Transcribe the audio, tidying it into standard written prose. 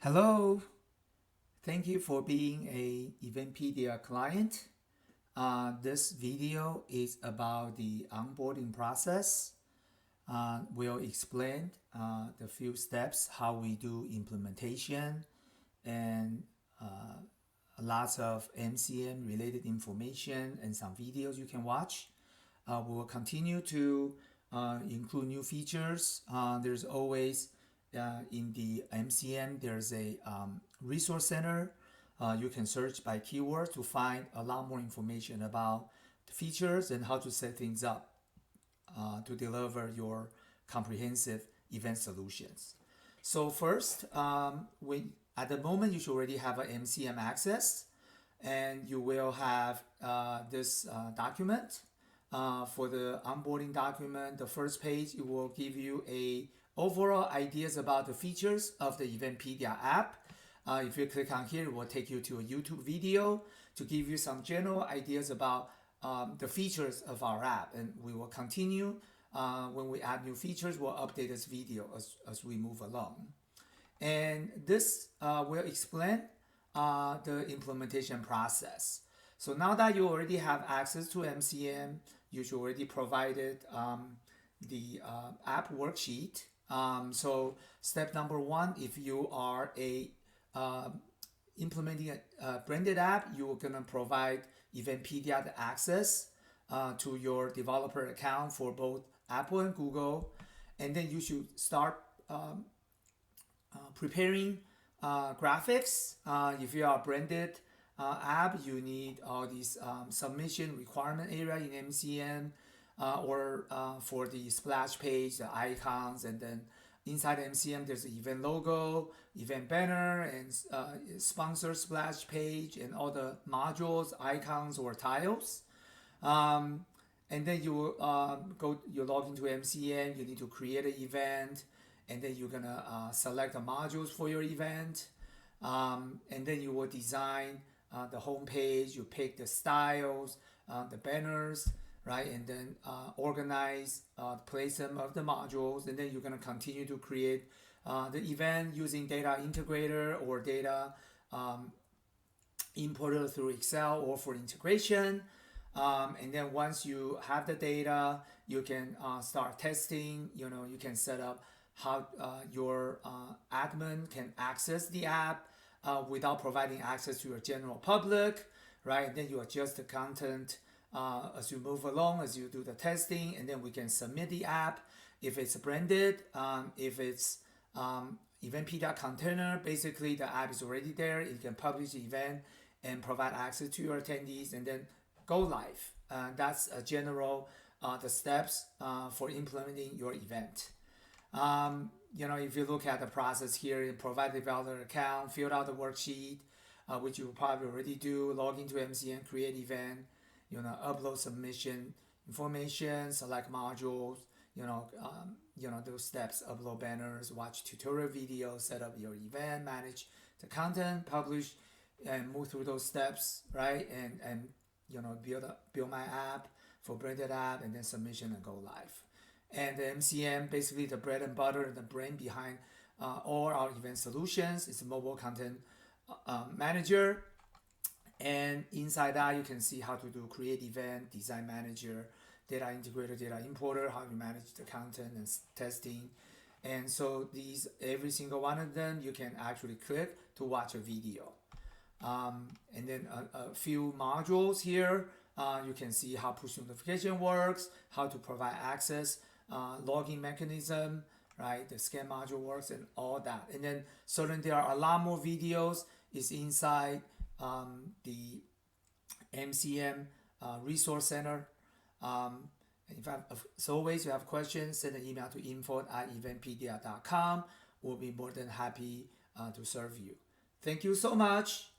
Hello, thank you for being a Eventpedia client. This video is about the onboarding process. We'll explain the few steps, how we do implementation, and lots of MCM related information and some videos you can watch. We will continue to include new features. There's always in the MCM, there's a resource center. You can search by keyword to find a lot more information about the features and how to set things up to deliver your comprehensive event solutions. So first, at the moment, you should already have an MCM access, and you will have this document. For the onboarding document, the first page, it will give you a overall ideas about the features of the Eventpedia app. If you click on here, it will take you to a YouTube video to give you some general ideas about the features of our app. And we will continue when we add new features, we'll update this video as we move along. And this will explain the implementation process. So now that you already have access to MCM, you should already provided the app worksheet. So step number one, if you are implementing a branded app, you're gonna provide Eventpedia the access to your developer account for both Apple and Google, and then you should start preparing graphics. If you are a branded app, you need all these submission requirement area in MCM, or for the splash page, the icons, and then inside MCM there's the event logo, event banner, and sponsor splash page, and all the modules, icons, or tiles. And then you log into MCM, you need to create an event, and then you're gonna select the modules for your event, and then you will design the home page. You pick the styles, the banners, right, and then organize, placement of the modules, and then you're gonna continue to create the event using data integrator or data importer through Excel or for integration. And then once you have the data, you can start testing. You can set up how your admin can access the app without providing access to your general public, right? Then you adjust the content as you move along, as you do the testing, and then we can submit the app. If it's branded, if it's Eventpedia container, basically the app is already there. You can publish the event and provide access to your attendees, and then go live. That's a general the steps for implementing your event. If you look at the process here, you provide the developer account, fill out the worksheet, which you will probably already do, log into MCM, create event, upload submission information, select modules, those steps, upload banners, watch tutorial videos, set up your event, manage the content, publish, and move through those steps, right? And build my app for branded app, and then submission and go live. And the MCM, basically the bread and butter and the brain behind all our event solutions. It's a mobile content manager. And inside that, you can see how to do create event, design manager, data integrator, data importer, how you manage the content and testing. And so every single one of them, you can actually click to watch a video. And then a few modules here. You can see how push notification works, how to provide access, login mechanism, right? The scan module works, and all that. And then certainly there are a lot more videos. It's inside the MCM resource center. And as always, you have questions, send an email to info@eventpedia.com. We'll be more than happy to serve you. Thank you so much.